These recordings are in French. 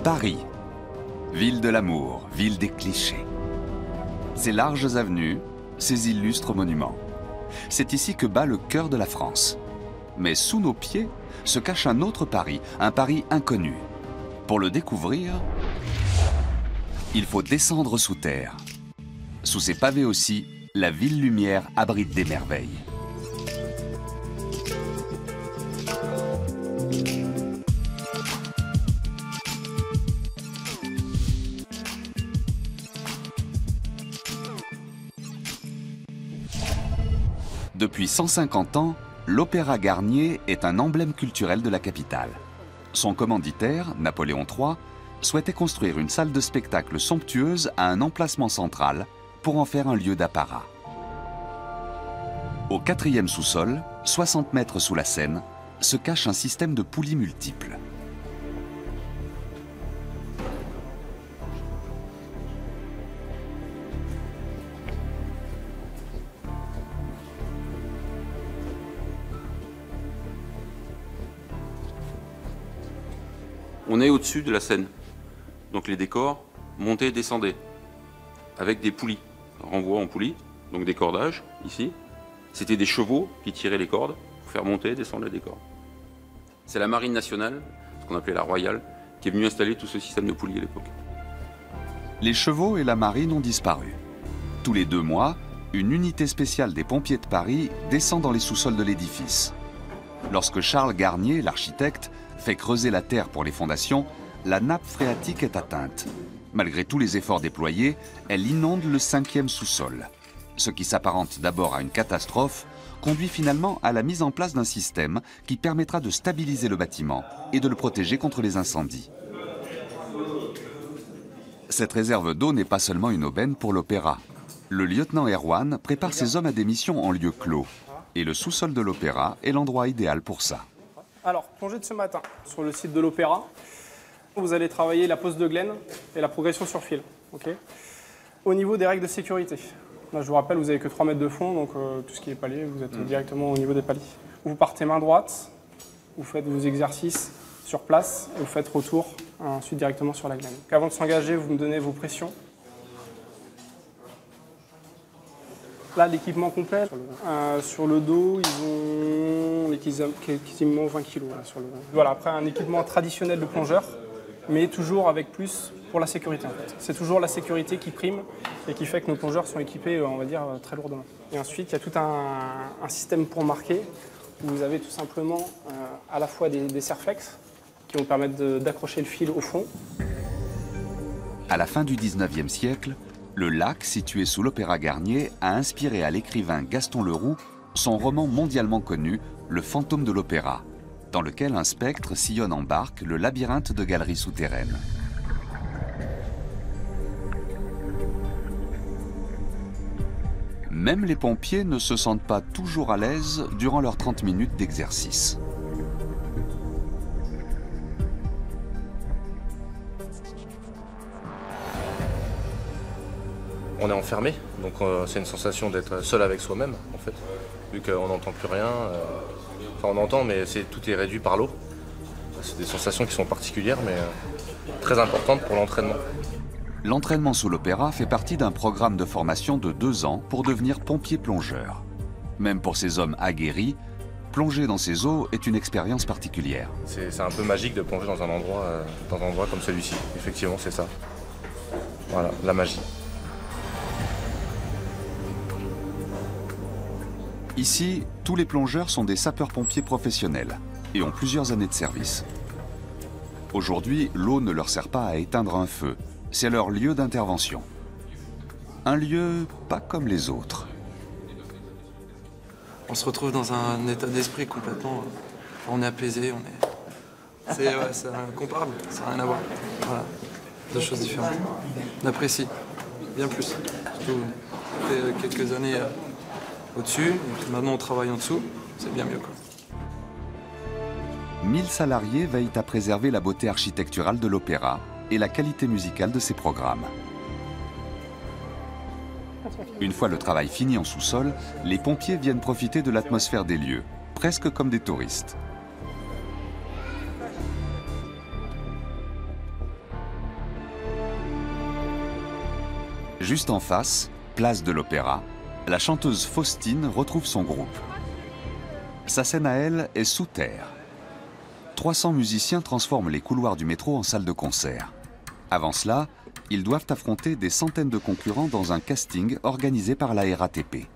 Paris, ville de l'amour, ville des clichés. Ses larges avenues, ses illustres monuments. C'est ici que bat le cœur de la France. Mais sous nos pieds se cache un autre Paris, un Paris inconnu. Pour le découvrir, il faut descendre sous terre. Sous ses pavés aussi, la ville lumière abrite des merveilles. Depuis 150 ans, l'Opéra Garnier est un emblème culturel de la capitale. Son commanditaire, Napoléon III, souhaitait construire une salle de spectacle somptueuse à un emplacement central pour en faire un lieu d'apparat. Au 4e sous-sol, 60 mètres sous la Seine, se cache un système de poulies multiples. On est au-dessus de la Seine, donc les décors montaient et descendaient, avec des poulies, renvoi en poulies, donc des cordages, ici. C'était des chevaux qui tiraient les cordes pour faire monter et descendre les décors. C'est la marine nationale, ce qu'on appelait la royale, qui est venue installer tout ce système de poulies à l'époque. Les chevaux et la marine ont disparu. Tous les 2 mois, une unité spéciale des pompiers de Paris descend dans les sous-sols de l'édifice. Lorsque Charles Garnier, l'architecte, fait creuser la terre pour les fondations, la nappe phréatique est atteinte. Malgré tous les efforts déployés, elle inonde le 5e sous-sol. Ce qui s'apparente d'abord à une catastrophe conduit finalement à la mise en place d'un système qui permettra de stabiliser le bâtiment et de le protéger contre les incendies. Cette réserve d'eau n'est pas seulement une aubaine pour l'opéra. Le lieutenant Erwan prépare ses hommes à des missions en lieu clos. Et le sous-sol de l'opéra est l'endroit idéal pour ça. Alors, plongée de ce matin sur le site de l'opéra. Vous allez travailler la pose de Glen et la progression sur fil. Okay. Au niveau des règles de sécurité, là, je vous rappelle, vous n'avez que 3 mètres de fond, donc tout ce qui est palier, vous êtes directement au niveau des paliers. Vous partez main droite, vous faites vos exercices sur place et vous faites retour ensuite directement sur la Glen. Avant de s'engager, vous me donnez vos pressions. Là, l'équipement complet, sur le dos, ils ont quasiment 20 kg. Voilà, après, un équipement traditionnel de plongeur, mais toujours avec plus pour la sécurité. En fait. C'est toujours la sécurité qui prime et qui fait que nos plongeurs sont équipés, on va dire, très lourdement. Et ensuite, il y a tout un système pour marquer, où vous avez tout simplement à la fois des serflex qui vont permettre d'accrocher le fil au fond. À la fin du 19e siècle, le lac, situé sous l'Opéra Garnier, a inspiré à l'écrivain Gaston Leroux son roman mondialement connu, Le fantôme de l'opéra, dans lequel un spectre sillonne en barque le labyrinthe de galeries souterraines. Même les pompiers ne se sentent pas toujours à l'aise durant leurs 30 minutes d'exercice. On est enfermé, donc c'est une sensation d'être seul avec soi-même, en fait, vu qu'on n'entend plus rien. Enfin, on entend, mais tout est réduit par l'eau. C'est des sensations qui sont particulières, mais très importantes pour l'entraînement. L'entraînement sous l'opéra fait partie d'un programme de formation de 2 ans pour devenir pompier-plongeur. Même pour ces hommes aguerris, plonger dans ces eaux est une expérience particulière. C'est un peu magique de plonger dans un endroit comme celui-ci. Effectivement, c'est ça. Voilà, la magie. Ici, tous les plongeurs sont des sapeurs-pompiers professionnels et ont plusieurs années de service. Aujourd'hui, l'eau ne leur sert pas à éteindre un feu, c'est leur lieu d'intervention. Un lieu pas comme les autres. On se retrouve dans un état d'esprit complètement... on est apaisé, c'est incomparable, ça n'a rien à voir. Voilà, 2 choses différentes. On apprécie, bien plus. Surtout, après quelques années... au-dessus, et puis maintenant on travaille en dessous, c'est bien mieux quoi. 1000 salariés veillent à préserver la beauté architecturale de l'opéra et la qualité musicale de ses programmes. Une fois le travail fini en sous-sol, les pompiers viennent profiter de l'atmosphère des lieux, presque comme des touristes. Juste en face, place de l'Opéra, la chanteuse Faustine retrouve son groupe. Sa scène à elle est sous terre. 300 musiciens transforment les couloirs du métro en salle de concert. Avant cela, ils doivent affronter des centaines de concurrents dans un casting organisé par la RATP.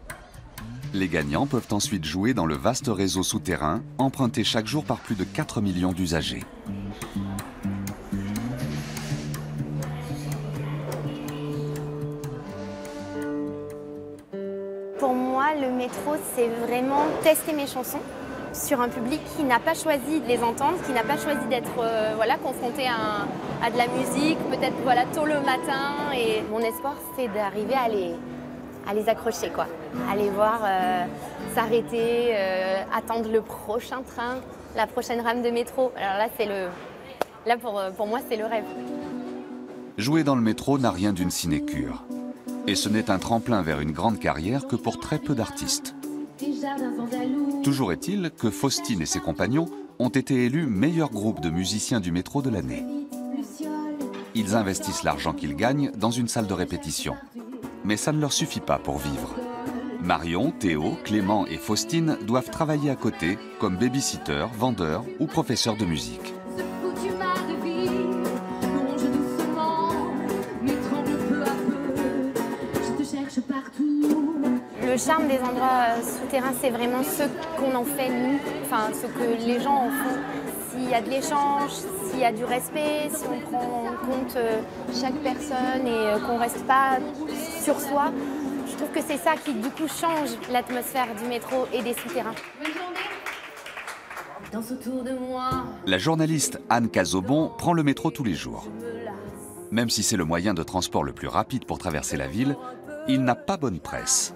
Les gagnants peuvent ensuite jouer dans le vaste réseau souterrain, emprunté chaque jour par plus de 4 millions d'usagers. Pour moi, le métro, c'est vraiment tester mes chansons sur un public qui n'a pas choisi de les entendre, qui n'a pas choisi d'être confronté à de la musique, peut-être tôt le matin. Et mon espoir, c'est d'arriver à les accrocher, quoi. À les voir s'arrêter, attendre le prochain train, la prochaine rame de métro. Alors là, pour moi, c'est le rêve. Jouer dans le métro n'a rien d'une sinécure. Et ce n'est un tremplin vers une grande carrière que pour très peu d'artistes. Toujours est-il que Faustine et ses compagnons ont été élus meilleur groupe de musiciens du métro de l'année. Ils investissent l'argent qu'ils gagnent dans une salle de répétition. Mais ça ne leur suffit pas pour vivre. Marion, Théo, Clément et Faustine doivent travailler à côté comme babysitter, vendeurs ou professeurs de musique. Le charme des endroits souterrains, c'est vraiment ce qu'on en fait nous, enfin ce que les gens en font. S'il y a de l'échange, s'il y a du respect, si on prend en compte chaque personne et qu'on ne reste pas sur soi, je trouve que c'est ça qui du coup change l'atmosphère du métro et des souterrains. Bonne journée. Danse autour de moi. La journaliste Anne Cazobon prend le métro tous les jours. Même si c'est le moyen de transport le plus rapide pour traverser la ville, il n'a pas bonne presse.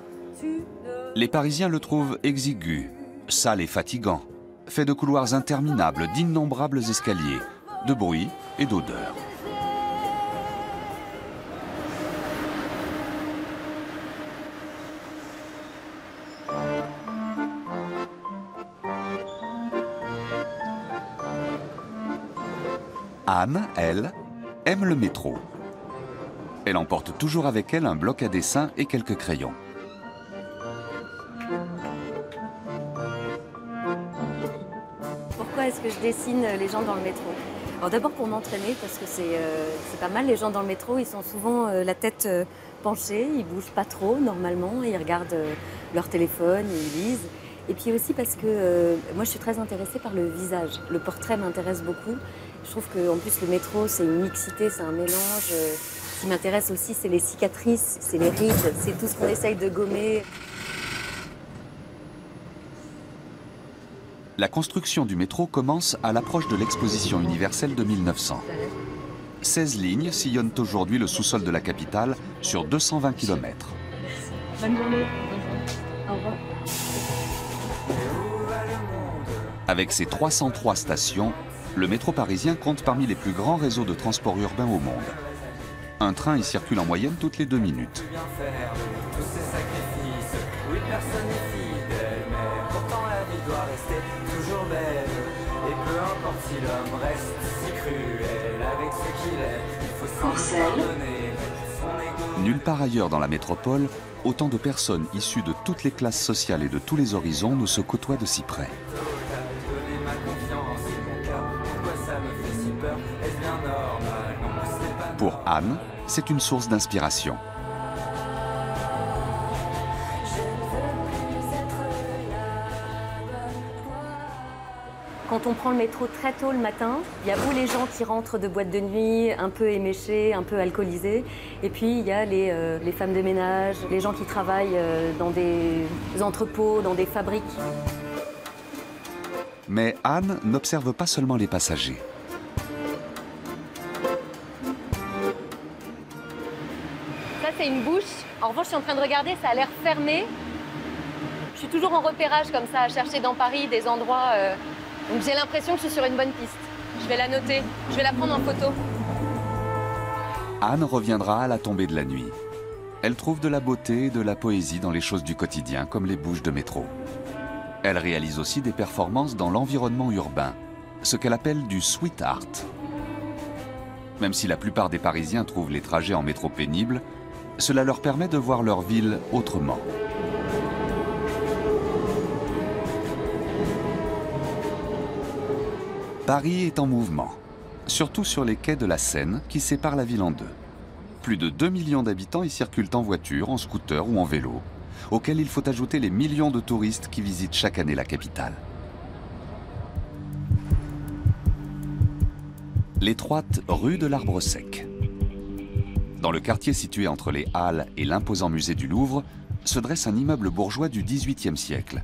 Les Parisiens le trouvent exigu, sale et fatigant, fait de couloirs interminables, d'innombrables escaliers, de bruit et d'odeur. Anne, elle, aime le métro. Elle emporte toujours avec elle un bloc à dessin et quelques crayons. Pourquoi est-ce que je dessine les gens dans le métro? Alors d'abord pour m'entraîner, parce que c'est pas mal, les gens dans le métro, ils sont souvent la tête penchée, ils bougent pas trop normalement, ils regardent leur téléphone, ils lisent. Et puis aussi parce que moi je suis très intéressée par le visage, le portrait m'intéresse beaucoup. Je trouve qu'en plus le métro c'est une mixité, c'est un mélange. Ce qui m'intéresse aussi c'est les cicatrices, c'est les rides, c'est tout ce qu'on essaye de gommer. La construction du métro commence à l'approche de l'exposition universelle de 1900. 16 lignes sillonnent aujourd'hui le sous-sol de la capitale sur 220 km. Bonne journée. Au revoir. Avec ses 303 stations, le métro parisien compte parmi les plus grands réseaux de transport urbain au monde. Un train y circule en moyenne toutes les 2 minutes. Nulle part ailleurs dans la métropole, autant de personnes issues de toutes les classes sociales et de tous les horizons ne se côtoient de si près. Pour Anne, c'est une source d'inspiration. Quand on prend le métro très tôt le matin, il y a ou les gens qui rentrent de boîte de nuit, un peu éméchés, un peu alcoolisés, et puis il y a les femmes de ménage, les gens qui travaillent dans des entrepôts, dans des fabriques. Mais Anne n'observe pas seulement les passagers. Ça, c'est une bouche. En revanche, je suis en train de regarder, ça a l'air fermé. Je suis toujours en repérage comme ça, à chercher dans Paris des endroits. Donc j'ai l'impression que je suis sur une bonne piste. Je vais la noter, je vais la prendre en photo. Anne reviendra à la tombée de la nuit. Elle trouve de la beauté et de la poésie dans les choses du quotidien, comme les bouches de métro. Elle réalise aussi des performances dans l'environnement urbain, ce qu'elle appelle du sweet art. Même si la plupart des Parisiens trouvent les trajets en métro pénibles, Cela leur permet de voir leur ville autrement. Paris est en mouvement, surtout sur les quais de la Seine qui séparent la ville en deux. Plus de 2 millions d'habitants y circulent en voiture, en scooter ou en vélo, auxquels il faut ajouter les millions de touristes qui visitent chaque année la capitale. L'étroite rue de l'Arbre Sec. Dans le quartier situé entre les Halles et l'imposant musée du Louvre, se dresse un immeuble bourgeois du XVIIIe siècle.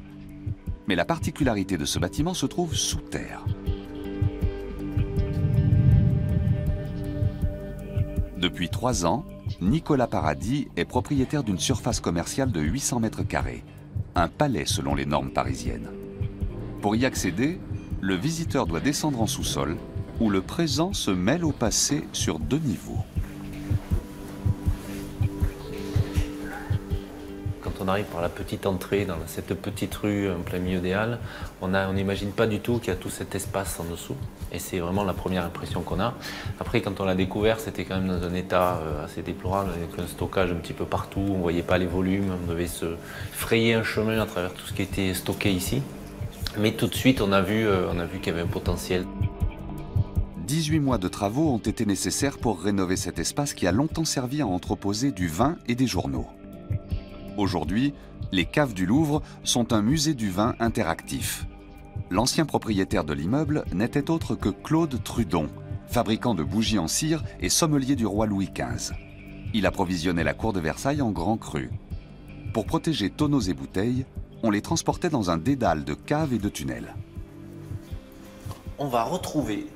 Mais la particularité de ce bâtiment se trouve sous terre. Depuis 3 ans, Nicolas Paradis est propriétaire d'une surface commerciale de 800 mètres carrés, un palais selon les normes parisiennes. Pour y accéder, le visiteur doit descendre en sous-sol, où le présent se mêle au passé sur 2 niveaux. Quand on arrive par la petite entrée dans cette petite rue en plein milieu des Halles, on n'imagine pas du tout qu'il y a tout cet espace en dessous. Et c'est vraiment la première impression qu'on a. Après, quand on l'a découvert, c'était quand même dans un état assez déplorable, avec un stockage un petit peu partout, on ne voyait pas les volumes, on devait se frayer un chemin à travers tout ce qui était stocké ici. Mais tout de suite, on a vu qu'il y avait un potentiel. 18 mois de travaux ont été nécessaires pour rénover cet espace qui a longtemps servi à entreposer du vin et des journaux. Aujourd'hui, les caves du Louvre sont un musée du vin interactif. L'ancien propriétaire de l'immeuble n'était autre que Claude Trudon, fabricant de bougies en cire et sommelier du roi Louis XV. Il approvisionnait la cour de Versailles en grand cru. Pour protéger tonneaux et bouteilles, on les transportait dans un dédale de caves et de tunnels. On va retrouver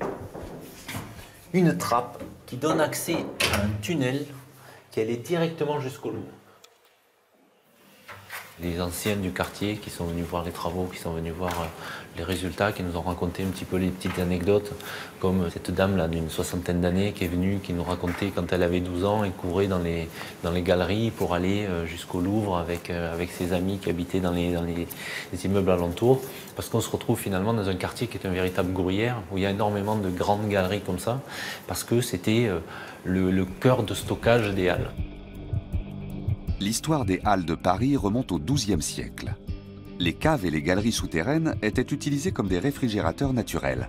une trappe qui donne accès à un tunnel qui allait directement jusqu'au Louvre. Les anciens du quartier qui sont venus voir les travaux, qui sont venus voir les résultats, qui nous ont raconté un petit peu les petites anecdotes, comme cette dame-là d'une 60aine d'années qui est venue, qui nous racontait quand elle avait 12 ans, elle courait dans les galeries pour aller jusqu'au Louvre avec ses amis qui habitaient dans les immeubles alentours, parce qu'on se retrouve finalement dans un quartier qui est un véritable gruyère, où il y a énormément de grandes galeries comme ça, parce que c'était le cœur de stockage des Halles. L'histoire des Halles de Paris remonte au XIIe siècle. Les caves et les galeries souterraines étaient utilisées comme des réfrigérateurs naturels.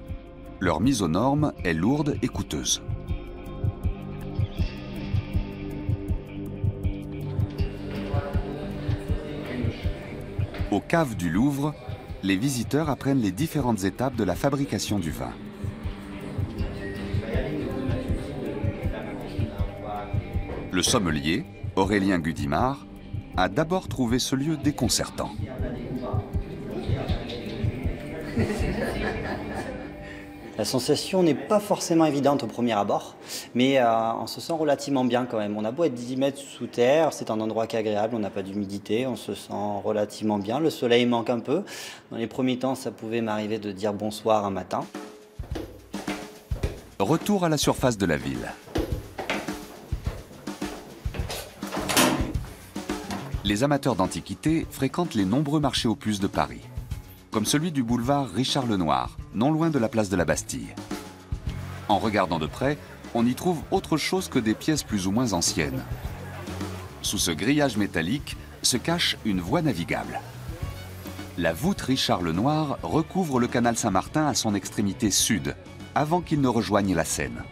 Leur mise aux normes est lourde et coûteuse. Aux caves du Louvre, les visiteurs apprennent les différentes étapes de la fabrication du vin. Le sommelier, Aurélien Gudimard, a d'abord trouvé ce lieu déconcertant. La sensation n'est pas forcément évidente au premier abord, mais on se sent relativement bien quand même. On a beau être 10 mètres sous terre, c'est un endroit qui est agréable, on n'a pas d'humidité, on se sent relativement bien. Le soleil manque un peu. Dans les premiers temps, ça pouvait m'arriver de dire bonsoir un matin. Retour à la surface de la ville. Les amateurs d'antiquités fréquentent les nombreux marchés aux puces de Paris, comme celui du boulevard Richard Lenoir, non loin de la place de la Bastille. En regardant de près, on y trouve autre chose que des pièces plus ou moins anciennes. Sous ce grillage métallique se cache une voie navigable. La voûte Richard Lenoir recouvre le canal Saint-Martin à son extrémité sud, avant qu'il ne rejoigne la Seine.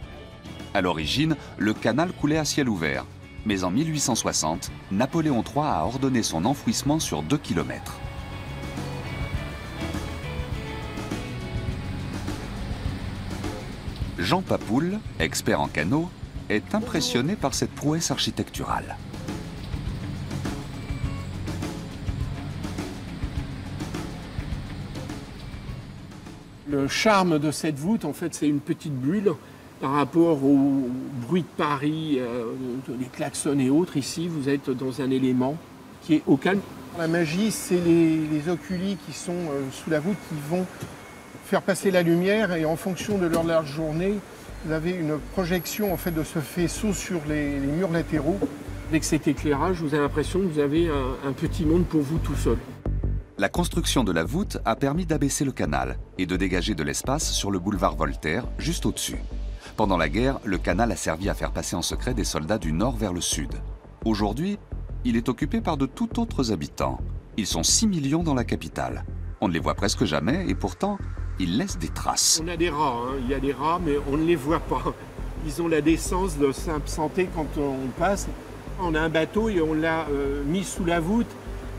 À l'origine, le canal coulait à ciel ouvert. Mais en 1860, Napoléon III a ordonné son enfouissement sur 2 km. Jean Papoul, expert en canaux, est impressionné par cette prouesse architecturale. Le charme de cette voûte, en fait, c'est une petite bulle par rapport au bruit de Paris, les klaxons et autres. Ici, vous êtes dans un élément qui est au calme. La magie, c'est les oculi qui sont sous la voûte qui vont faire passer la lumière, et en fonction de leur large journée, vous avez une projection en fait de ce faisceau sur les murs latéraux. Avec cet éclairage, vous avez l'impression que vous avez un petit monde pour vous tout seul. La construction de la voûte a permis d'abaisser le canal et de dégager de l'espace sur le boulevard Voltaire, juste au-dessus. Pendant la guerre, le canal a servi à faire passer en secret des soldats du nord vers le sud. Aujourd'hui, il est occupé par de tout autres habitants. Ils sont 6 millions dans la capitale. On ne les voit presque jamais et pourtant, ils laissent des traces. On a des rats, hein. Il y a des rats, mais on ne les voit pas. Ils ont la décence de s'absenter quand on passe. On a un bateau et on l'a mis sous la voûte.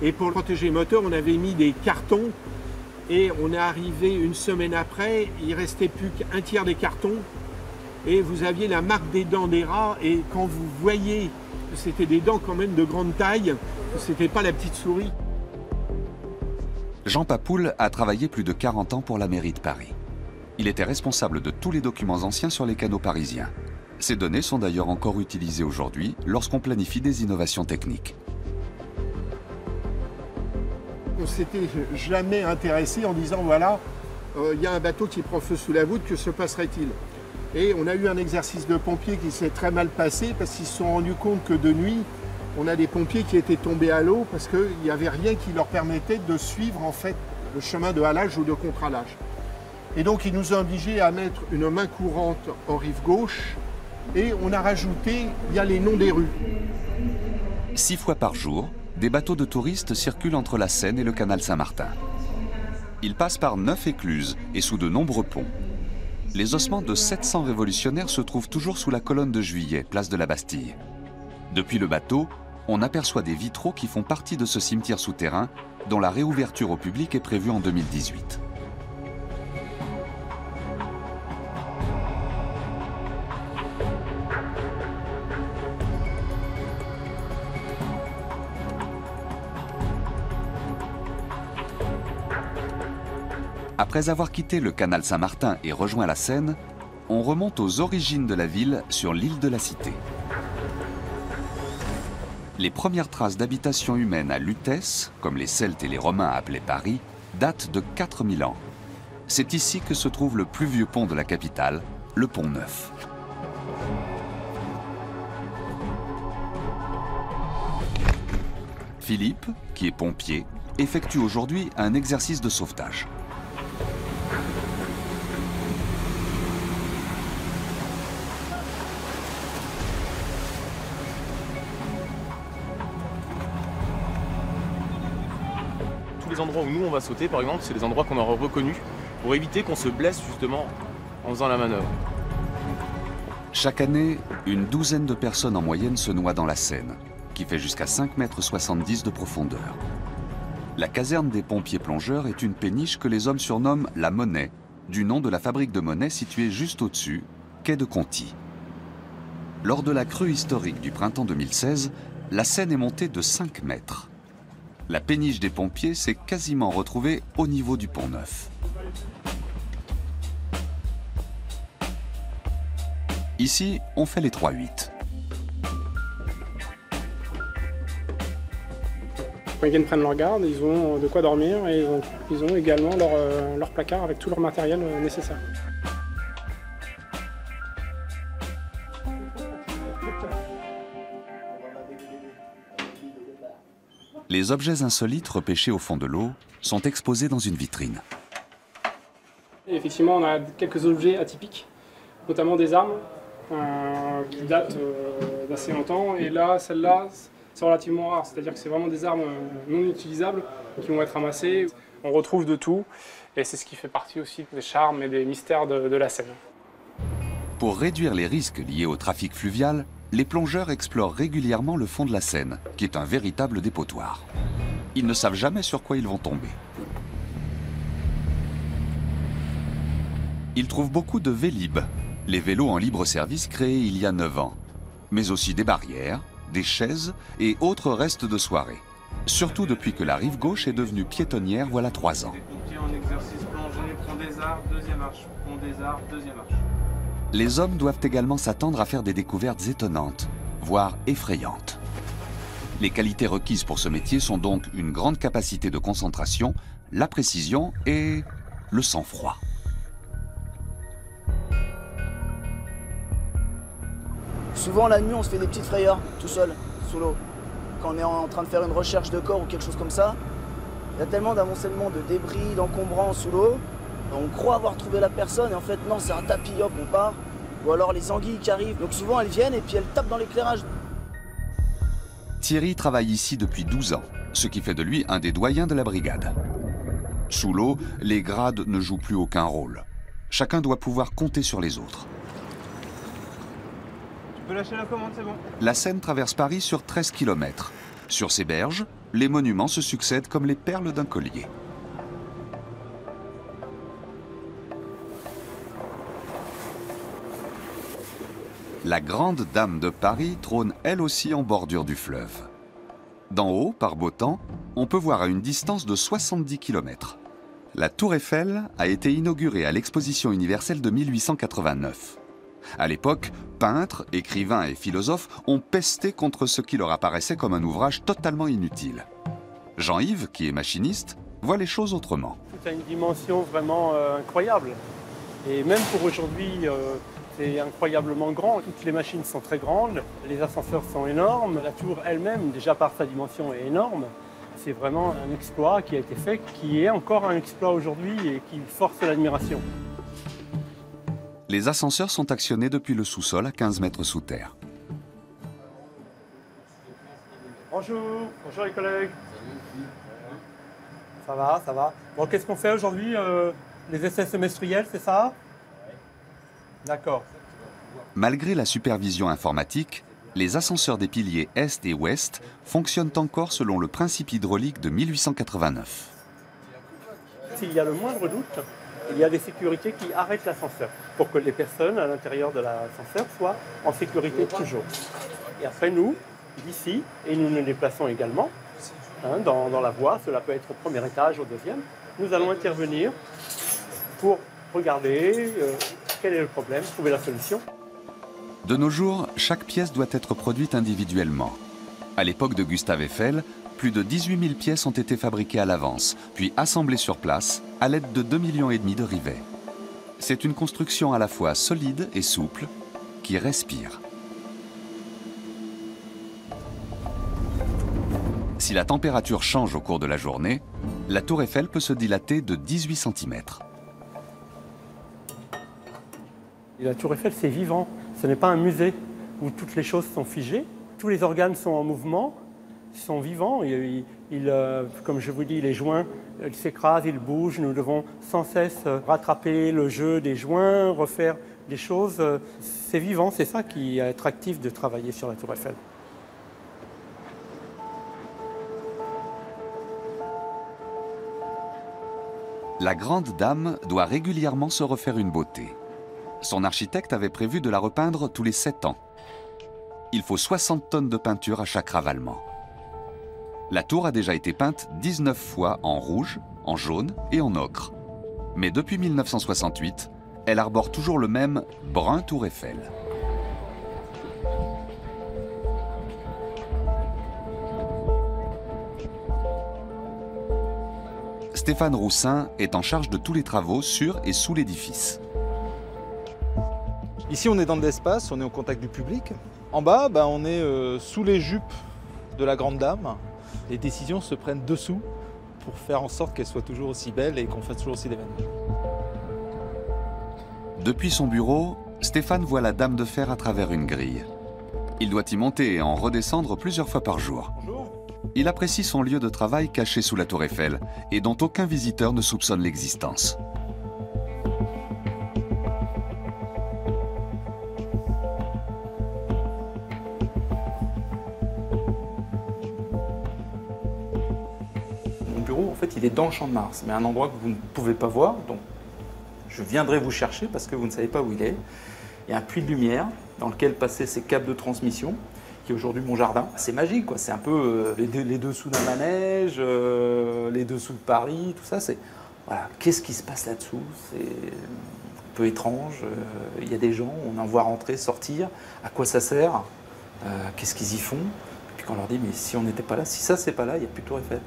Et pour protéger le moteur, on avait mis des cartons. Et on est arrivé une semaine après, il ne restait plus qu'un tiers des cartons. Et vous aviez la marque des dents des rats. Et quand vous voyez que c'était des dents quand même de grande taille, que ce n'était pas la petite souris. Jean Papoul a travaillé plus de 40 ans pour la mairie de Paris. Il était responsable de tous les documents anciens sur les canaux parisiens. Ces données sont d'ailleurs encore utilisées aujourd'hui lorsqu'on planifie des innovations techniques. On ne s'était jamais intéressé en disant voilà, il y a un bateau qui prend feu sous la voûte, que se passerait-il? Et on a eu un exercice de pompiers qui s'est très mal passé parce qu'ils se sont rendus compte que de nuit, on a des pompiers qui étaient tombés à l'eau parce qu'il n'y avait rien qui leur permettait de suivre en fait le chemin de halage ou de contre-halage. Et donc ils nous ont obligés à mettre une main courante en rive gauche et on a rajouté, il y a les noms des rues. 6 fois par jour, des bateaux de touristes circulent entre la Seine et le canal Saint-Martin. Ils passent par 9 écluses et sous de nombreux ponts. Les ossements de 700 révolutionnaires se trouvent toujours sous la colonne de Juillet, place de la Bastille. Depuis le bateau, on aperçoit des vitraux qui font partie de ce cimetière souterrain dont la réouverture au public est prévue en 2018. Après avoir quitté le canal Saint-Martin et rejoint la Seine, on remonte aux origines de la ville sur l'île de la Cité. Les premières traces d'habitation humaine à Lutèce, comme les Celtes et les Romains appelaient Paris, datent de 4000 ans. C'est ici que se trouve le plus vieux pont de la capitale, le Pont Neuf. Philippe, qui est pompier, effectue aujourd'hui un exercice de sauvetage. Les endroits où nous on va sauter par exemple, c'est les endroits qu'on aura reconnus pour éviter qu'on se blesse justement en faisant la manœuvre. Chaque année, une douzaine de personnes en moyenne se noient dans la Seine, qui fait jusqu'à 5,70 m de profondeur. La caserne des pompiers plongeurs est une péniche que les hommes surnomment la Monnaie, du nom de la fabrique de monnaie située juste au-dessus, quai de Conti. Lors de la crue historique du printemps 2016, la Seine est montée de 5 mètres. La péniche des pompiers s'est quasiment retrouvée au niveau du Pont Neuf. Ici, on fait les 3-8. Quand ils viennent prendre leur garde, ils ont de quoi dormir et ils ont également leur placard avec tout leur matériel nécessaire. Les objets insolites repêchés au fond de l'eau sont exposés dans une vitrine. Et effectivement, on a quelques objets atypiques, notamment des armes qui datent d'assez longtemps. Et là, celle-là, c'est relativement rare, c'est-à-dire que c'est vraiment des armes non utilisables qui vont être ramassées. On retrouve de tout et c'est ce qui fait partie aussi des charmes et des mystères de la Seine. Pour réduire les risques liés au trafic fluvial, les plongeurs explorent régulièrement le fond de la Seine, qui est un véritable dépotoir. Ils ne savent jamais sur quoi ils vont tomber. Ils trouvent beaucoup de Vélib, les vélos en libre service créés il y a 9 ans, mais aussi des barrières, des chaises et autres restes de soirée. Surtout depuis que la rive gauche est devenue piétonnière voilà 3 ans. En exercice plongé, pont des Arts, deuxième arche. Pont des Arts, deuxième arche. Les hommes doivent également s'attendre à faire des découvertes étonnantes, voire effrayantes. Les qualités requises pour ce métier sont donc une grande capacité de concentration, la précision et le sang-froid. Souvent la nuit on se fait des petites frayeurs tout seul, sous l'eau. Quand on est en train de faire une recherche de corps ou quelque chose comme ça, il y a tellement d'amoncellement de débris, d'encombrants sous l'eau. On croit avoir trouvé la personne et en fait non, c'est un tapis, hop, on part. Ou alors les anguilles qui arrivent. Donc souvent elles viennent et puis elles tapent dans l'éclairage. Thierry travaille ici depuis 12 ans, ce qui fait de lui un des doyens de la brigade. Sous l'eau, les grades ne jouent plus aucun rôle. Chacun doit pouvoir compter sur les autres. Tu peux lâcher la commande, c'est bon. La Seine traverse Paris sur 13 km. Sur ses berges, les monuments se succèdent comme les perles d'un collier. La Grande Dame de Paris trône elle aussi en bordure du fleuve. D'en haut, par beau temps, on peut voir à une distance de 70 km. La Tour Eiffel a été inaugurée à l'Exposition universelle de 1889. À l'époque, peintres, écrivains et philosophes ont pesté contre ce qui leur apparaissait comme un ouvrage totalement inutile. Jean-Yves, qui est machiniste, voit les choses autrement. Tout a une dimension vraiment incroyable. Et même pour aujourd'hui, c'est incroyablement grand. Toutes les machines sont très grandes, les ascenseurs sont énormes. La tour elle-même, déjà par sa dimension, est énorme. C'est vraiment un exploit qui a été fait, qui est encore un exploit aujourd'hui et qui force l'admiration. Les ascenseurs sont actionnés depuis le sous-sol à 15 mètres sous terre. Bonjour, bonjour les collègues. Ça va, ça va. Bon, qu'est-ce qu'on fait aujourd'hui? Les essais semestriels, c'est ça? D'accord. Malgré la supervision informatique, les ascenseurs des piliers Est et Ouest fonctionnent encore selon le principe hydraulique de 1889. S'il y a le moindre doute, il y a des sécurités qui arrêtent l'ascenseur pour que les personnes à l'intérieur de l'ascenseur soient en sécurité toujours. Et après nous, d'ici, et nous nous déplaçons également dans la voie, cela peut être au premier étage, au deuxième, nous allons intervenir pour regarder quel est le problème, trouver la solution. De nos jours, chaque pièce doit être produite individuellement. À l'époque de Gustave Eiffel, plus de 18 000 pièces ont été fabriquées à l'avance, puis assemblées sur place à l'aide de 2,5 millions de rivets. C'est une construction à la fois solide et souple qui respire. Si la température change au cours de la journée, la tour Eiffel peut se dilater de 18 cm. Et la tour Eiffel, c'est vivant. Ce n'est pas un musée où toutes les choses sont figées. Tous les organes sont en mouvement, sont vivants. Comme je vous dis, les joints s'écrasent, ils bougent. Nous devons sans cesse rattraper le jeu des joints, refaire des choses. C'est vivant, c'est ça qui est attractif de travailler sur la tour Eiffel. La Grande Dame doit régulièrement se refaire une beauté. Son architecte avait prévu de la repeindre tous les 7 ans. Il faut 60 tonnes de peinture à chaque ravalement. La tour a déjà été peinte 19 fois en rouge, en jaune et en ocre. Mais depuis 1968, elle arbore toujours le même brun Tour Eiffel. Stéphane Roussin est en charge de tous les travaux sur et sous l'édifice. Ici, on est dans de l'espace, on est au contact du public. En bas, on est sous les jupes de la Grande Dame. Les décisions se prennent dessous pour faire en sorte qu'elle soit toujours aussi belle et qu'on fasse toujours aussi d'événements. Depuis son bureau, Stéphane voit la Dame de Fer à travers une grille. Il doit y monter et en redescendre plusieurs fois par jour. Il apprécie son lieu de travail caché sous la Tour Eiffel et dont aucun visiteur ne soupçonne l'existence. Mon bureau, en fait, il est dans le Champ de Mars, mais un endroit que vous ne pouvez pas voir, donc je viendrai vous chercher parce que vous ne savez pas où il est. Il y a un puits de lumière dans lequel passaient ces câbles de transmission, qui est aujourd'hui mon jardin. C'est magique, quoi. C'est un peu les dessous d'un manège, les dessous de Paris, tout ça. Voilà. Qu'est-ce qui se passe là-dessous? C'est un peu étrange. Il y a des gens, on en voit rentrer, sortir. À quoi ça sert? Qu'est-ce qu'ils y font? Et puis quand on leur dit, mais si on n'était pas là, si ça c'est pas là, il n'y a plus de Tour Eiffel.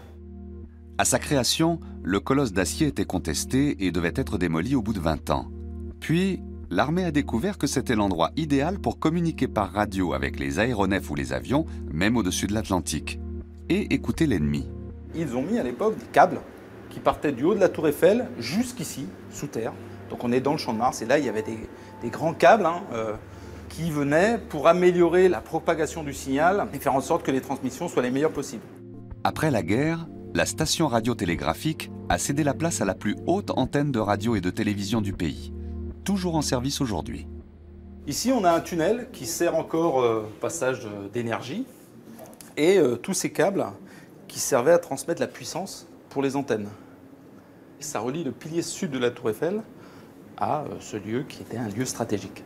À sa création, le colosse d'acier était contesté et devait être démoli au bout de 20 ans. Puis, l'armée a découvert que c'était l'endroit idéal pour communiquer par radio avec les aéronefs ou les avions, même au-dessus de l'Atlantique, et écouter l'ennemi. Ils ont mis à l'époque des câbles qui partaient du haut de la Tour Eiffel jusqu'ici, sous terre. Donc on est dans le Champ de Mars, et là il y avait des grands câbles qui venaient pour améliorer la propagation du signal et faire en sorte que les transmissions soient les meilleures possibles. Après la guerre, la station radiotélégraphique a cédé la place à la plus haute antenne de radio et de télévision du pays, toujours en service aujourd'hui. Ici, on a un tunnel qui sert encore au passage d'énergie et tous ces câbles qui servaient à transmettre la puissance pour les antennes. Ça relie le pilier sud de la Tour Eiffel à ce lieu qui était un lieu stratégique.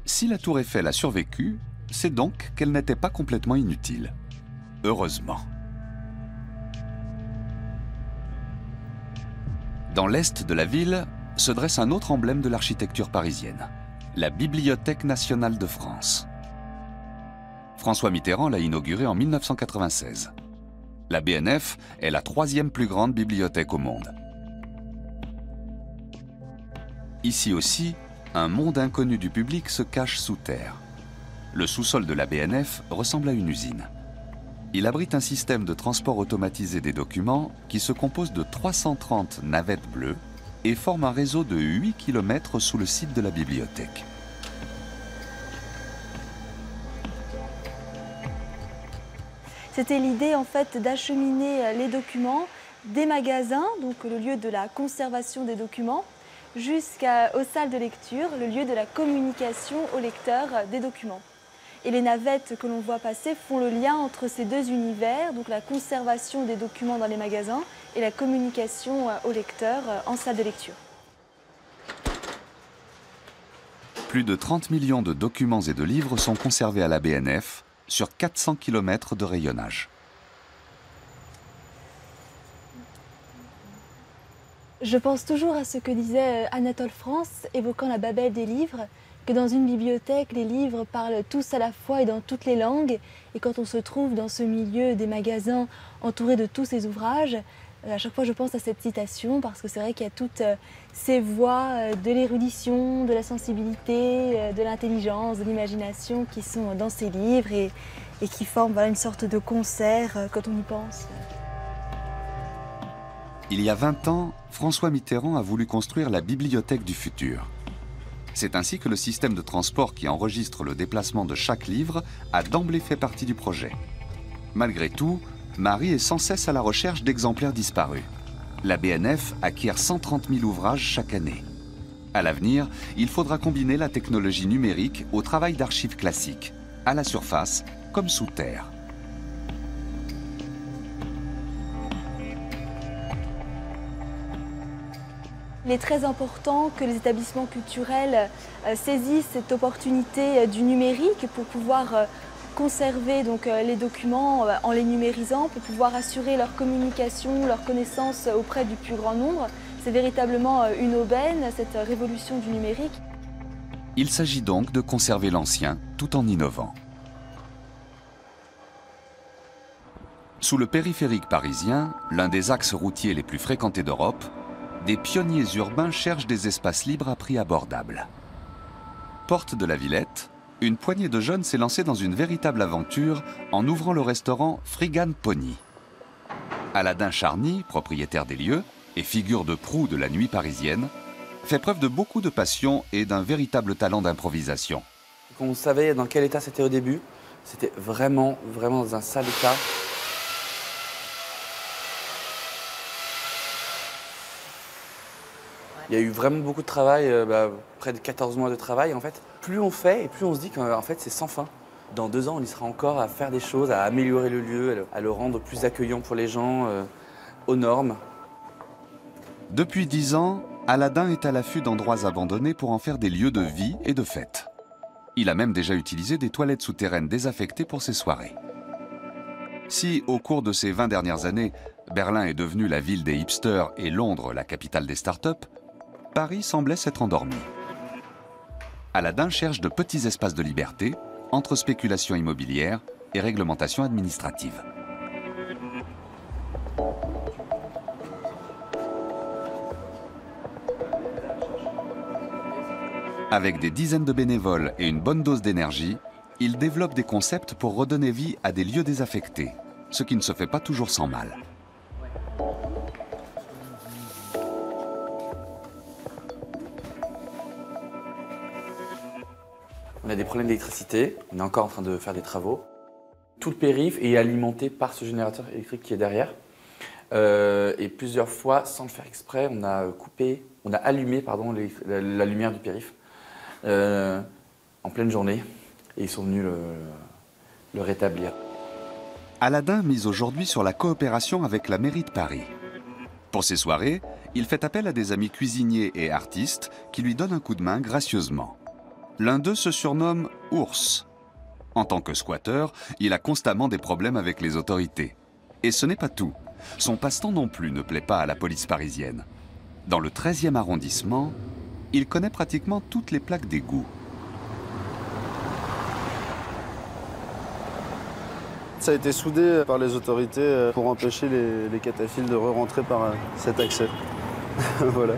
Si la Tour Eiffel a survécu, c'est donc qu'elle n'était pas complètement inutile. Heureusement. Dans l'est de la ville se dresse un autre emblème de l'architecture parisienne, la Bibliothèque nationale de France. François Mitterrand l'a inaugurée en 1996. La BNF est la 3e plus grande bibliothèque au monde. Ici aussi, un monde inconnu du public se cache sous terre. Le sous-sol de la BNF ressemble à une usine. Il abrite un système de transport automatisé des documents qui se compose de 330 navettes bleues et forme un réseau de 8 km sous le site de la bibliothèque. C'était l'idée en fait d'acheminer les documents des magasins, donc le lieu de la conservation des documents, jusqu'aux salles de lecture, le lieu de la communication au lecteur des documents. Et les navettes que l'on voit passer font le lien entre ces deux univers, donc la conservation des documents dans les magasins et la communication au lecteur en salle de lecture. Plus de 30 millions de documents et de livres sont conservés à la BNF sur 400 km de rayonnage. Je pense toujours à ce que disait Anatole France, évoquant la Babel des livres, que dans une bibliothèque, les livres parlent tous à la fois et dans toutes les langues. Et quand on se trouve dans ce milieu des magasins entourés de tous ces ouvrages, à chaque fois je pense à cette citation parce que c'est vrai qu'il y a toutes ces voix de l'érudition, de la sensibilité, de l'intelligence, de l'imagination qui sont dans ces livres et qui forment une sorte de concert quand on y pense. Il y a 20 ans, François Mitterrand a voulu construire la bibliothèque du futur. C'est ainsi que le système de transport qui enregistre le déplacement de chaque livre a d'emblée fait partie du projet. Malgré tout, Marie est sans cesse à la recherche d'exemplaires disparus. La BNF acquiert 130 000 ouvrages chaque année. À l'avenir, il faudra combiner la technologie numérique au travail d'archives classiques, à la surface comme sous terre. Il est très important que les établissements culturels saisissent cette opportunité du numérique pour pouvoir conserver donc, les documents en les numérisant, pour pouvoir assurer leur communication, leur connaissance auprès du plus grand nombre. C'est véritablement une aubaine, cette révolution du numérique. Il s'agit donc de conserver l'ancien tout en innovant. Sous le périphérique parisien, l'un des axes routiers les plus fréquentés d'Europe, des pionniers urbains cherchent des espaces libres à prix abordable. Porte de la Villette, une poignée de jeunes s'est lancée dans une véritable aventure en ouvrant le restaurant Frigane Pony. Aladin Charny, propriétaire des lieux et figure de proue de la nuit parisienne, fait preuve de beaucoup de passion et d'un véritable talent d'improvisation. Quand on savait dans quel état c'était au début, c'était vraiment dans un sale état. Il y a eu vraiment beaucoup de travail, près de 14 mois de travail en fait. Plus on fait et plus on se dit qu'en fait c'est sans fin. Dans 2 ans, on y sera encore à faire des choses, à améliorer le lieu, à le rendre plus accueillant pour les gens, aux normes. Depuis 10 ans, Aladin est à l'affût d'endroits abandonnés pour en faire des lieux de vie et de fête. Il a même déjà utilisé des toilettes souterraines désaffectées pour ses soirées. Si, au cours de ces 20 dernières années, Berlin est devenue la ville des hipsters et Londres la capitale des startups, Paris semblait s'être endormi. Aladin cherche de petits espaces de liberté entre spéculation immobilière et réglementation administrative. Avec des dizaines de bénévoles et une bonne dose d'énergie, il développe des concepts pour redonner vie à des lieux désaffectés, ce qui ne se fait pas toujours sans mal. On a des problèmes d'électricité, on est encore en train de faire des travaux. Tout le périph' est alimenté par ce générateur électrique qui est derrière. Et plusieurs fois, sans le faire exprès, on a allumé la lumière du périph' en pleine journée. Et ils sont venus le rétablir. Aladin mise aujourd'hui sur la coopération avec la mairie de Paris. Pour ces soirées, il fait appel à des amis cuisiniers et artistes qui lui donnent un coup de main gracieusement. L'un d'eux se surnomme Ours. En tant que squatteur, il a constamment des problèmes avec les autorités. Et ce n'est pas tout. Son passe-temps non plus ne plaît pas à la police parisienne. Dans le 13e arrondissement, il connaît pratiquement toutes les plaques d'égout. Ça a été soudé par les autorités pour empêcher les cataphiles de re-rentrer par cet accès. Voilà.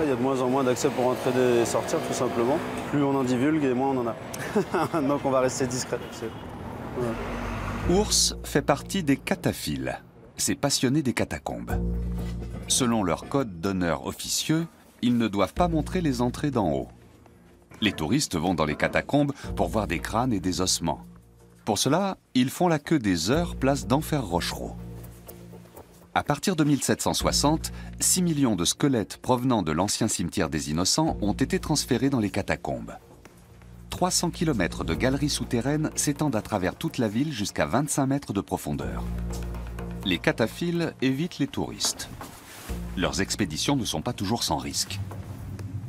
Il y a de moins en moins d'accès pour entrer et sortir, tout simplement. Plus on en divulgue et moins on en a. Donc on va rester discret. Voilà. Ours fait partie des cataphiles, ces passionnés des catacombes. Selon leur code d'honneur officieux, ils ne doivent pas montrer les entrées d'en haut. Les touristes vont dans les catacombes pour voir des crânes et des ossements. Pour cela, ils font la queue des heures place d'Enfer Rochereau. À partir de 1760, 6 millions de squelettes provenant de l'ancien cimetière des Innocents ont été transférés dans les catacombes. 300 km de galeries souterraines s'étendent à travers toute la ville jusqu'à 25 mètres de profondeur. Les cataphiles évitent les touristes. Leurs expéditions ne sont pas toujours sans risque.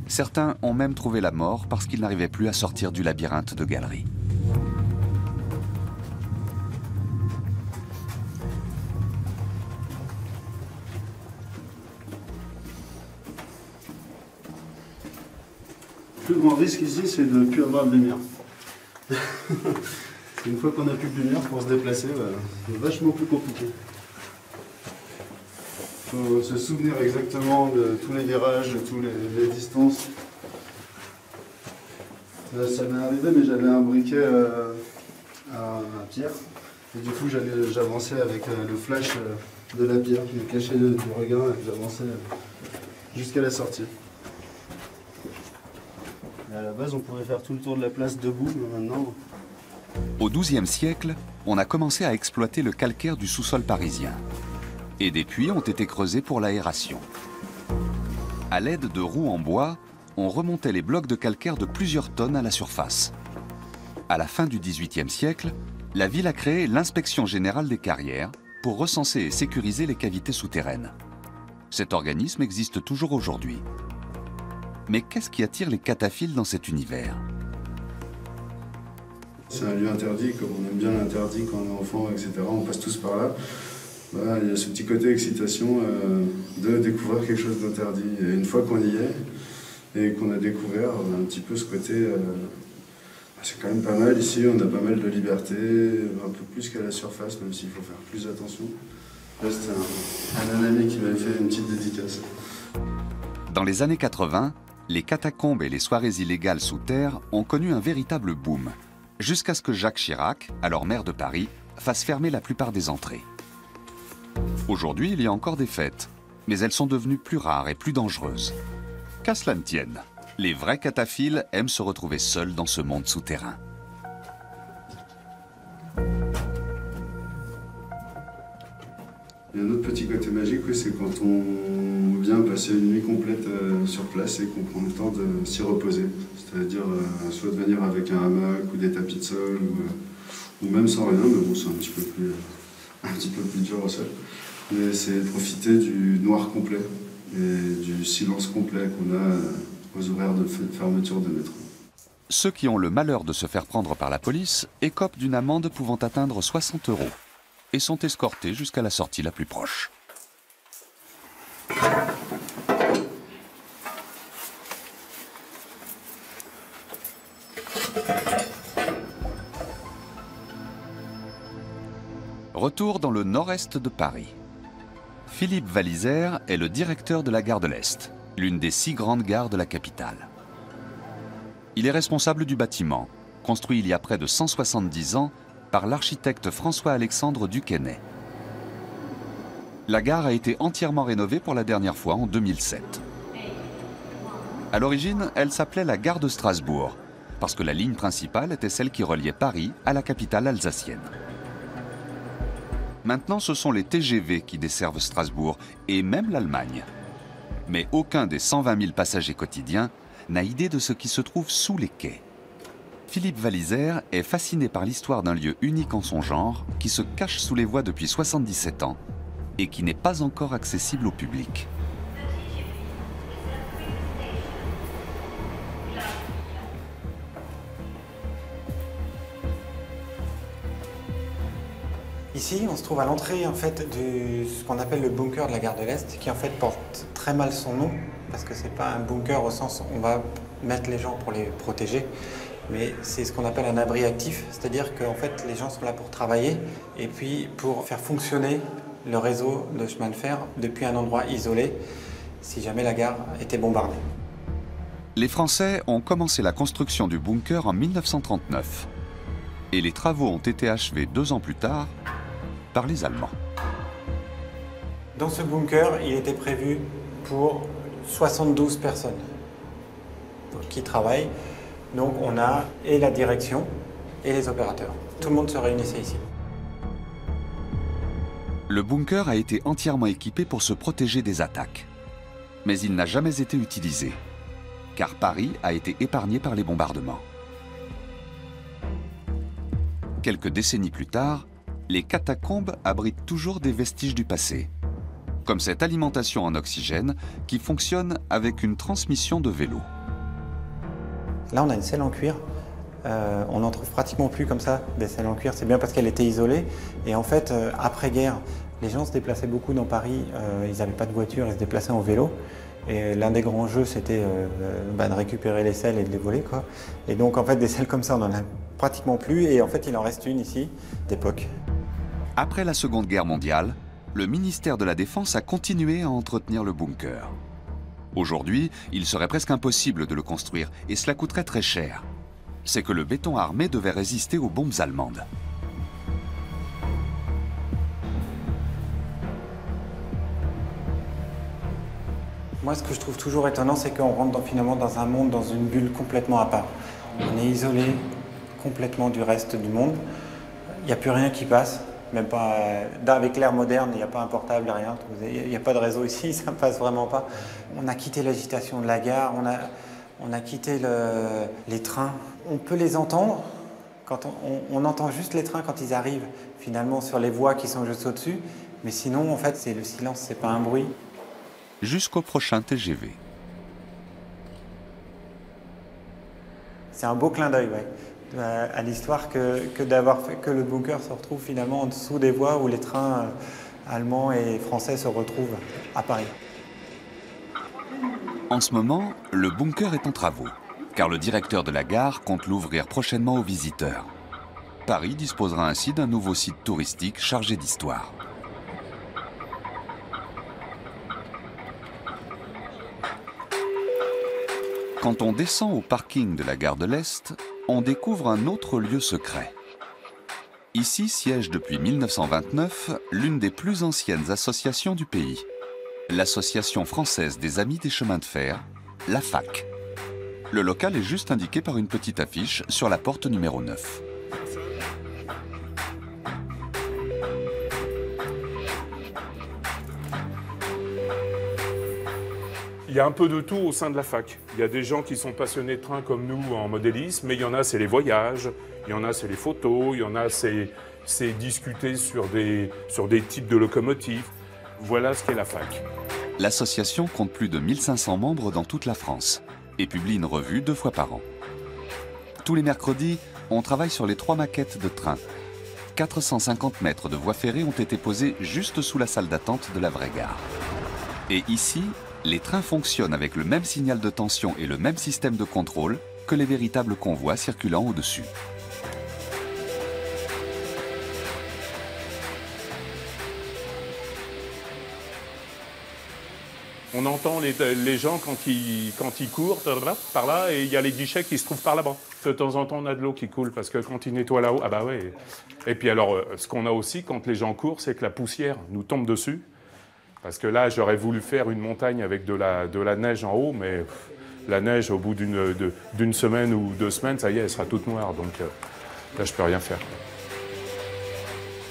Certains ont même trouvé la mort parce qu'ils n'arrivaient plus à sortir du labyrinthe de galeries. Le plus grand risque ici, c'est de ne plus avoir de lumière. Une fois qu'on n'a plus de lumière pour se déplacer, c'est vachement plus compliqué. Il faut se souvenir exactement de tous les virages, de toutes les distances. Ça m'est arrivé, mais j'avais un briquet à pierre. Et du coup, j'avançais avec le flash de la pierre. Je me cachais du regard et j'avançais jusqu'à la sortie. Et à la base, on pouvait faire tout le tour de la place debout, mais maintenant... Au XIIe siècle, on a commencé à exploiter le calcaire du sous-sol parisien. Et des puits ont été creusés pour l'aération. À l'aide de roues en bois, on remontait les blocs de calcaire de plusieurs tonnes à la surface. À la fin du XVIIIe siècle, la ville a créé l'inspection générale des carrières pour recenser et sécuriser les cavités souterraines. Cet organisme existe toujours aujourd'hui. Mais qu'est-ce qui attire les cataphiles dans cet univers? C'est un lieu interdit, comme on aime bien l'interdit quand on est enfant, etc. On passe tous par là. Voilà, il y a ce petit côté excitation de découvrir quelque chose d'interdit. Et une fois qu'on y est, et qu'on a découvert un petit peu ce côté, c'est quand même pas mal ici, on a pas mal de liberté, un peu plus qu'à la surface, même s'il faut faire plus attention. Là, c'était un ami qui m'avait fait une petite dédicace. Dans les années 80, les catacombes et les soirées illégales sous terre ont connu un véritable boom, jusqu'à ce que Jacques Chirac, alors maire de Paris, fasse fermer la plupart des entrées. Aujourd'hui, il y a encore des fêtes, mais elles sont devenues plus rares et plus dangereuses. Qu'à cela ne tienne, les vrais cataphiles aiment se retrouver seuls dans ce monde souterrain. Il y a un autre petit côté magique, oui, c'est quand on vient passer une nuit complète sur place et qu'on prend le temps de s'y reposer. C'est-à-dire soit de venir avec un hamac ou des tapis de sol, ou même sans rien, mais bon, c'est un petit peu plus dur au sol. Mais c'est profiter du noir complet et du silence complet qu'on a aux horaires de fermeture de métro. Ceux qui ont le malheur de se faire prendre par la police écopent d'une amende pouvant atteindre 60 € et sont escortés jusqu'à la sortie la plus proche. Retour dans le nord-est de Paris. Philippe Valisère est le directeur de la gare de l'Est, l'une des 6 grandes gares de la capitale. Il est responsable du bâtiment, construit il y a près de 170 ans par l'architecte François-Alexandre Duquesnay. La gare a été entièrement rénovée pour la dernière fois en 2007. À l'origine, elle s'appelait la gare de Strasbourg, parce que la ligne principale était celle qui reliait Paris à la capitale alsacienne. Maintenant, ce sont les TGV qui desservent Strasbourg et même l'Allemagne. Mais aucun des 120 000 passagers quotidiens n'a idée de ce qui se trouve sous les quais. Philippe Walliser est fasciné par l'histoire d'un lieu unique en son genre qui se cache sous les voies depuis 77 ans et qui n'est pas encore accessible au public. Ici, on se trouve à l'entrée en fait de ce qu'on appelle le bunker de la gare de l'Est, qui en fait porte très mal son nom, parce que c'est pas un bunker au sens où on va mettre les gens pour les protéger, mais c'est ce qu'on appelle un abri actif, c'est-à-dire qu'en fait les gens sont là pour travailler et puis pour faire fonctionner le réseau de chemin de fer depuis un endroit isolé, si jamais la gare était bombardée. Les Français ont commencé la construction du bunker en 1939 et les travaux ont été achevés 2 ans plus tard par les Allemands. Dans ce bunker, il était prévu pour 72 personnes qui travaillent. Donc on a et la direction et les opérateurs. Tout le monde se réunissait ici. Le bunker a été entièrement équipé pour se protéger des attaques. Mais il n'a jamais été utilisé, car Paris a été épargné par les bombardements. Quelques décennies plus tard, les catacombes abritent toujours des vestiges du passé, comme cette alimentation en oxygène qui fonctionne avec une transmission de vélo. Là, on a une selle en cuir. On n'en trouve pratiquement plus comme ça, des selles en cuir. C'est bien parce qu'elle était isolée. Et en fait, après-guerre, les gens se déplaçaient beaucoup dans Paris. Ils n'avaient pas de voiture, ils se déplaçaient en vélo. Et l'un des grands jeux, c'était de récupérer les selles et de les voler, quoi. Et donc, en fait, des selles comme ça, on n'en a pratiquement plus. Et en fait, il en reste une ici, d'époque. Après la Seconde Guerre mondiale, le ministère de la Défense a continué à entretenir le bunker. Aujourd'hui, il serait presque impossible de le construire et cela coûterait très cher. C'est que le béton armé devait résister aux bombes allemandes. Moi, ce que je trouve toujours étonnant, c'est qu'on rentre finalement dans un monde, dans une bulle complètement à part. On est isolé complètement du reste du monde. Il n'y a plus rien qui passe. Même pas, avec l'ère moderne, il n'y a pas un portable, rien. Il n'y a pas de réseau ici, ça ne passe vraiment pas. On a quitté l'agitation de la gare, on a quitté les trains. On peut les entendre, quand on entend juste les trains quand ils arrivent, finalement, sur les voies qui sont juste au-dessus. Mais sinon, en fait, c'est le silence, c'est pas un bruit. Jusqu'au prochain TGV. C'est un beau clin d'œil, ouais, à l'histoire que le bunker se retrouve finalement en dessous des voies où les trains allemands et français se retrouvent à Paris. En ce moment, le bunker est en travaux, car le directeur de la gare compte l'ouvrir prochainement aux visiteurs. Paris disposera ainsi d'un nouveau site touristique chargé d'histoire. Quand on descend au parking de la gare de l'Est, on découvre un autre lieu secret. Ici siège depuis 1929 l'une des plus anciennes associations du pays, l'Association française des Amis des chemins de fer, la FAC. Le local est juste indiqué par une petite affiche sur la porte numéro 9. Il y a un peu de tout au sein de la fac. Il y a des gens qui sont passionnés de train comme nous en modélisme, mais il y en a, c'est les voyages, il y en a, c'est les photos, il y en a, c'est discuter sur des types de locomotives. Voilà ce qu'est la fac. L'association compte plus de 1500 membres dans toute la France et publie une revue 2 fois par an. Tous les mercredis, on travaille sur les 3 maquettes de train. 450 mètres de voies ferrées ont été posés juste sous la salle d'attente de la vraie gare. Et ici, les trains fonctionnent avec le même signal de tension et le même système de contrôle que les véritables convois circulant au-dessus. On entend les gens quand ils courent par là et il y a les guichets qui se trouvent par là-bas. De temps en temps, on a de l'eau qui coule parce que quand ils nettoient là-haut, ah bah ouais. Et puis alors, ce qu'on a aussi quand les gens courent, c'est que la poussière nous tombe dessus. Parce que là, j'aurais voulu faire une montagne avec de la neige en haut, mais la neige, au bout d'une semaine ou 2 semaines, ça y est, elle sera toute noire. Donc là, je peux rien faire.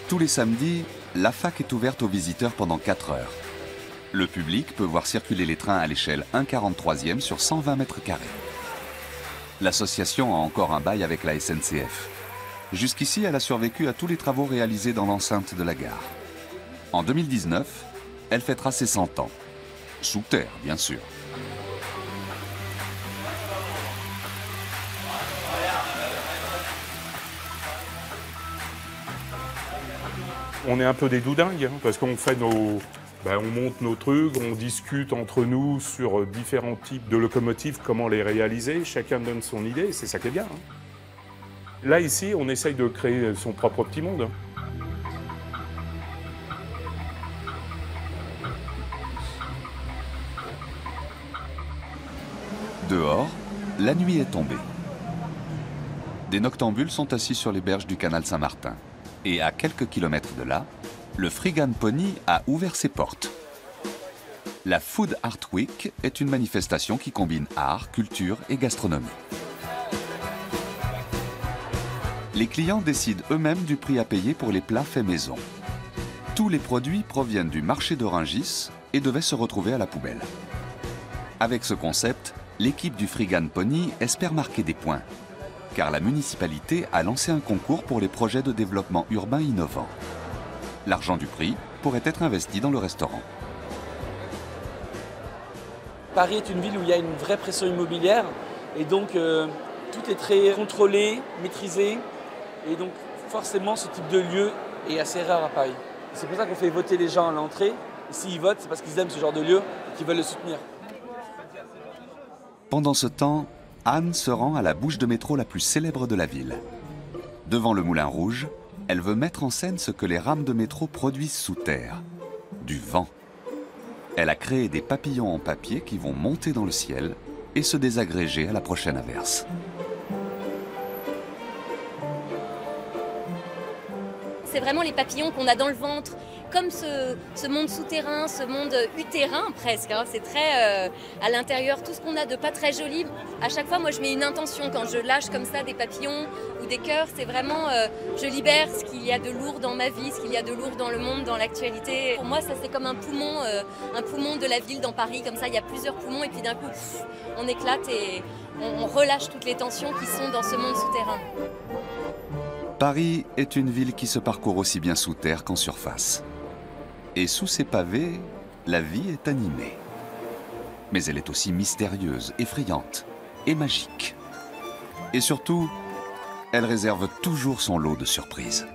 Tous les samedis, la fac est ouverte aux visiteurs pendant 4 heures. Le public peut voir circuler les trains à l'échelle 1/43e sur 120 mètres carrés. L'association a encore un bail avec la SNCF. Jusqu'ici, elle a survécu à tous les travaux réalisés dans l'enceinte de la gare. En 2019, elle fêtera ses 100 ans. Sous terre, bien sûr. On est un peu des doudingues, hein, parce qu'on fait on monte nos trucs, on discute entre nous sur différents types de locomotives, comment les réaliser, chacun donne son idée, c'est ça qui est bien. Hein. Là, ici, on essaye de créer son propre petit monde. Dehors, la nuit est tombée. Des noctambules sont assis sur les berges du canal Saint-Martin. Et à quelques kilomètres de là, le Freegan Pony a ouvert ses portes. La Food Art Week est une manifestation qui combine art, culture et gastronomie. Les clients décident eux-mêmes du prix à payer pour les plats faits maison. Tous les produits proviennent du marché de Rungis et devaient se retrouver à la poubelle. Avec ce concept, l'équipe du Freegan Pony espère marquer des points, car la municipalité a lancé un concours pour les projets de développement urbain innovants. L'argent du prix pourrait être investi dans le restaurant. Paris est une ville où il y a une vraie pression immobilière et donc tout est très contrôlé, maîtrisé et donc forcément ce type de lieu est assez rare à Paris. C'est pour ça qu'on fait voter les gens à l'entrée et s'ils votent c'est parce qu'ils aiment ce genre de lieu et qu'ils veulent le soutenir. Pendant ce temps, Anne se rend à la bouche de métro la plus célèbre de la ville. Devant le Moulin Rouge, elle veut mettre en scène ce que les rames de métro produisent sous terre, du vent. Elle a créé des papillons en papier qui vont monter dans le ciel et se désagréger à la prochaine averse. C'est vraiment les papillons qu'on a dans le ventre, comme ce monde souterrain, ce monde utérin presque. Hein. C'est très à l'intérieur, tout ce qu'on a de pas très joli. À chaque fois, moi, je mets une intention quand je lâche comme ça des papillons ou des cœurs. C'est vraiment, je libère ce qu'il y a de lourd dans ma vie, ce qu'il y a de lourd dans le monde, dans l'actualité. Pour moi, ça c'est comme un poumon de la ville dans Paris. Comme ça, il y a plusieurs poumons et puis d'un coup, on éclate et on relâche toutes les tensions qui sont dans ce monde souterrain. Paris est une ville qui se parcourt aussi bien sous terre qu'en surface. Et sous ses pavés, la vie est animée. Mais elle est aussi mystérieuse, effrayante et magique. Et surtout, elle réserve toujours son lot de surprises.